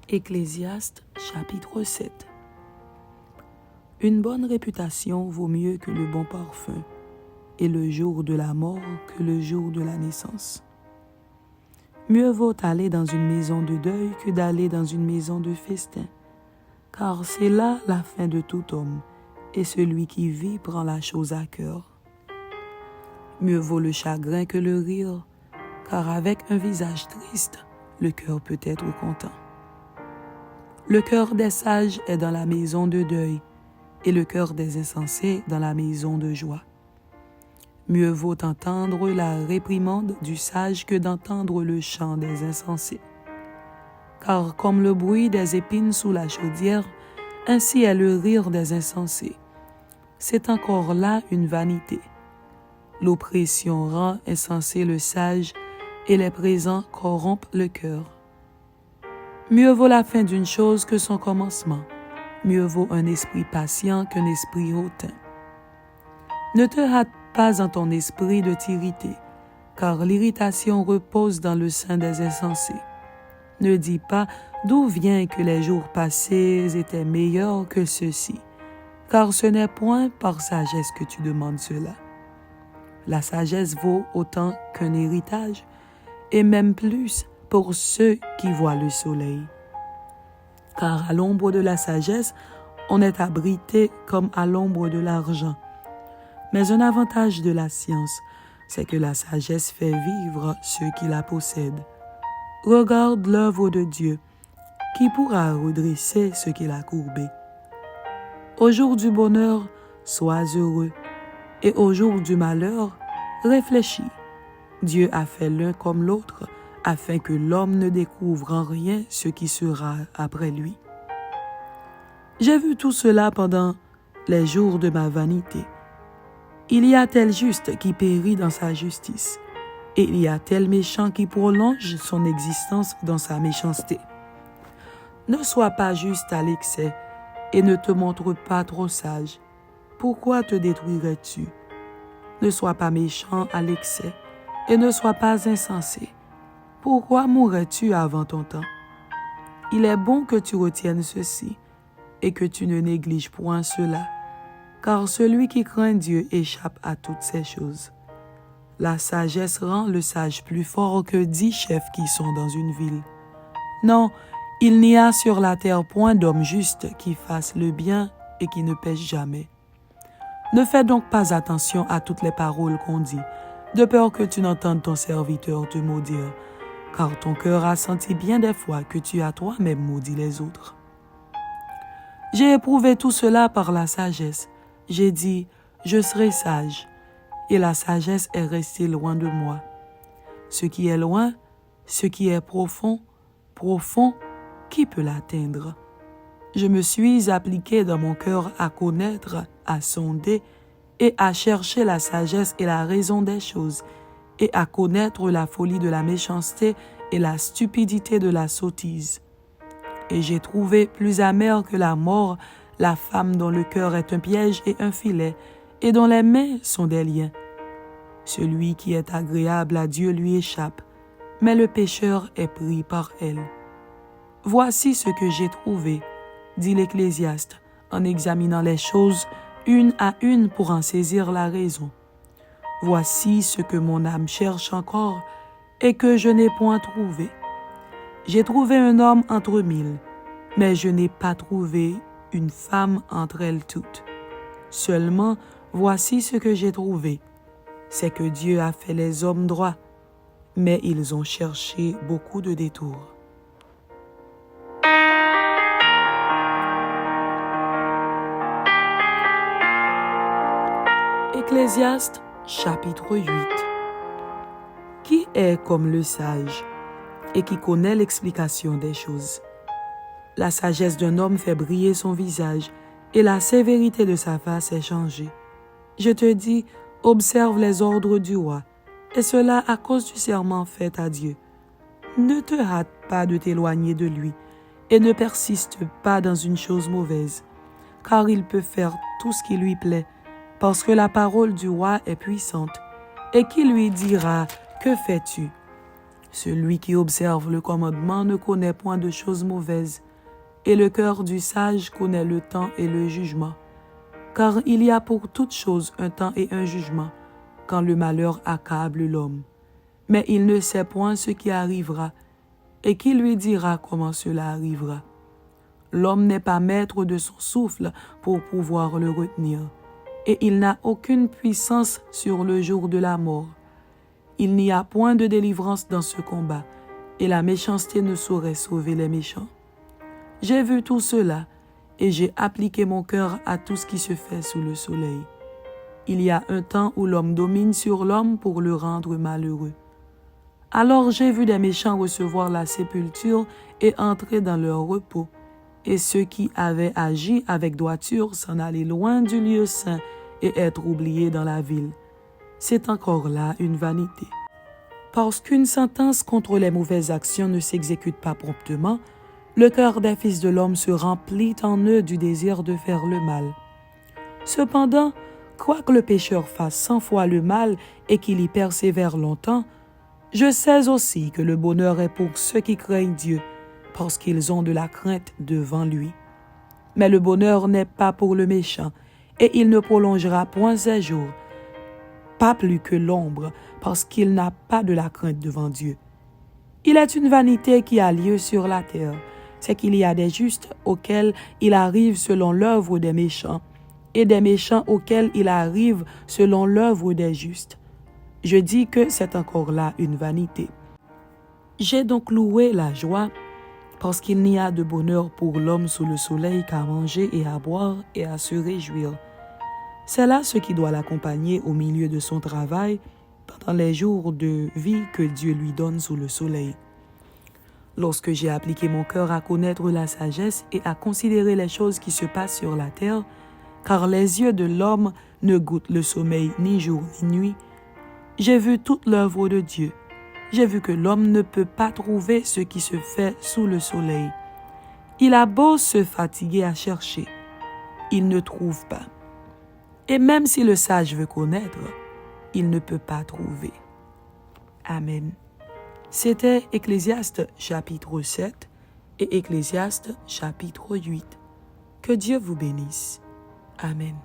Ecclésiaste chapitre 7. Une bonne réputation vaut mieux que le bon parfum, et le jour de la mort que le jour de la naissance. Mieux vaut aller dans une maison de deuil que d'aller dans une maison de festin, car c'est là la fin de tout homme, et celui qui vit prend la chose à cœur. Mieux vaut le chagrin que le rire, car avec un visage triste, le cœur peut être content. Le cœur des sages est dans la maison de deuil, et le cœur des insensés dans la maison de joie. Mieux vaut entendre la réprimande du sage que d'entendre le chant des insensés. Car comme le bruit des épines sous la chaudière, ainsi est le rire des insensés. C'est encore là une vanité. L'oppression rend insensé le sage, et les présents corrompent le cœur. Mieux vaut la fin d'une chose que son commencement. Mieux vaut un esprit patient qu'un esprit hautain. Ne te hâte pas en ton esprit de t'irriter, car l'irritation repose dans le sein des insensés. Ne dis pas d'où vient que les jours passés étaient meilleurs que ceux-ci, car ce n'est point par sagesse que tu demandes cela. La sagesse vaut autant qu'un héritage, et même plus pour ceux qui voient le soleil. Car à l'ombre de la sagesse, on est abrité comme à l'ombre de l'argent. Mais un avantage de la science, c'est que la sagesse fait vivre ceux qui la possèdent. Regarde l'œuvre de Dieu, qui pourra redresser ce qu'il a courbé. Au jour du bonheur, sois heureux, et au jour du malheur, réfléchis. Dieu a fait l'un comme l'autre, afin que l'homme ne découvre en rien ce qui sera après lui. J'ai vu tout cela pendant les jours de ma vanité. Il y a tel juste qui périt dans sa justice, et il y a tel méchant qui prolonge son existence dans sa méchanceté. Ne sois pas juste à l'excès, et ne te montre pas trop sage. Pourquoi te détruirais-tu? Ne sois pas méchant à l'excès, et ne sois pas insensé. Pourquoi mourrais-tu avant ton temps? Il est bon que tu retiennes ceci, et que tu ne négliges point cela, car celui qui craint Dieu échappe à toutes ces choses. La sagesse rend le sage plus fort que 10 chefs qui sont dans une ville. Non, il n'y a sur la terre point d'homme juste qui fasse le bien et qui ne pêche jamais. Ne fais donc pas attention à toutes les paroles qu'on dit, de peur que tu n'entendes ton serviteur te maudire, car ton cœur a senti bien des fois que tu as toi-même maudit les autres. J'ai éprouvé tout cela par la sagesse. J'ai dit, je serai sage, et la sagesse est restée loin de moi. Ce qui est loin, ce qui est profond, profond, qui peut l'atteindre? Je me suis appliqué dans mon cœur à connaître, à sonder, et à chercher la sagesse et la raison des choses, et à connaître la folie de la méchanceté et la stupidité de la sottise. Et j'ai trouvé plus amère que la mort la femme dont le cœur est un piège et un filet, et dont les mains sont des liens. Celui qui est agréable à Dieu lui échappe, mais le pécheur est pris par elle. Voici ce que j'ai trouvé, dit l'Ecclésiaste, en examinant les choses une à une pour en saisir la raison. Voici ce que mon âme cherche encore et que je n'ai point trouvé. J'ai trouvé un homme entre 1000, mais je n'ai pas trouvé une femme entre elles toutes. Seulement, voici ce que j'ai trouvé, c'est que Dieu a fait les hommes droits, mais ils ont cherché beaucoup de détours. Ecclésiaste chapitre 8. Qui est comme le sage et qui connaît l'explication des choses? La sagesse d'un homme fait briller son visage et la sévérité de sa face est changée. Je te dis, observe les ordres du roi, et cela à cause du serment fait à Dieu. Ne te hâte pas de t'éloigner de lui, et ne persiste pas dans une chose mauvaise, car il peut faire tout ce qui lui plaît, parce que la parole du roi est puissante. Et qui lui dira, que fais-tu? Celui qui observe le commandement ne connaît point de choses mauvaises, et le cœur du sage connaît le temps et le jugement. Car il y a pour toutes choses un temps et un jugement, quand le malheur accable l'homme. Mais il ne sait point ce qui arrivera, et qui lui dira comment cela arrivera. L'homme n'est pas maître de son souffle pour pouvoir le retenir, et il n'a aucune puissance sur le jour de la mort. Il n'y a point de délivrance dans ce combat, et la méchanceté ne saurait sauver les méchants. J'ai vu tout cela, et j'ai appliqué mon cœur à tout ce qui se fait sous le soleil. Il y a un temps où l'homme domine sur l'homme pour le rendre malheureux. Alors j'ai vu des méchants recevoir la sépulture et entrer dans leur repos, et ceux qui avaient agi avec droiture s'en aller loin du lieu saint et être oubliés dans la ville. C'est encore là une vanité. Parce qu'une sentence contre les mauvaises actions ne s'exécute pas promptement, le cœur des fils de l'homme se remplit en eux du désir de faire le mal. Cependant, quoique le pécheur fasse 100 fois le mal et qu'il y persévère longtemps, je sais aussi que le bonheur est pour ceux qui craignent Dieu, parce qu'ils ont de la crainte devant lui. Mais le bonheur n'est pas pour le méchant, et il ne prolongera point ses jours, pas plus que l'ombre, parce qu'il n'a pas de la crainte devant Dieu. Il est une vanité qui a lieu sur la terre, c'est qu'il y a des justes auxquels il arrive selon l'œuvre des méchants, et des méchants auxquels il arrive selon l'œuvre des justes. Je dis que c'est encore là une vanité. J'ai donc loué la joie, parce qu'il n'y a de bonheur pour l'homme sous le soleil qu'à manger et à boire et à se réjouir. C'est là ce qui doit l'accompagner au milieu de son travail pendant les jours de vie que Dieu lui donne sous le soleil. Lorsque j'ai appliqué mon cœur à connaître la sagesse et à considérer les choses qui se passent sur la terre, car les yeux de l'homme ne goûtent le sommeil ni jour ni nuit, j'ai vu toute l'œuvre de Dieu. J'ai vu que l'homme ne peut pas trouver ce qui se fait sous le soleil. Il a beau se fatiguer à chercher, il ne trouve pas. Et même si le sage veut connaître, il ne peut pas trouver. Amen. C'était Ecclésiaste chapitre 7 et Ecclésiaste chapitre 8. Que Dieu vous bénisse. Amen.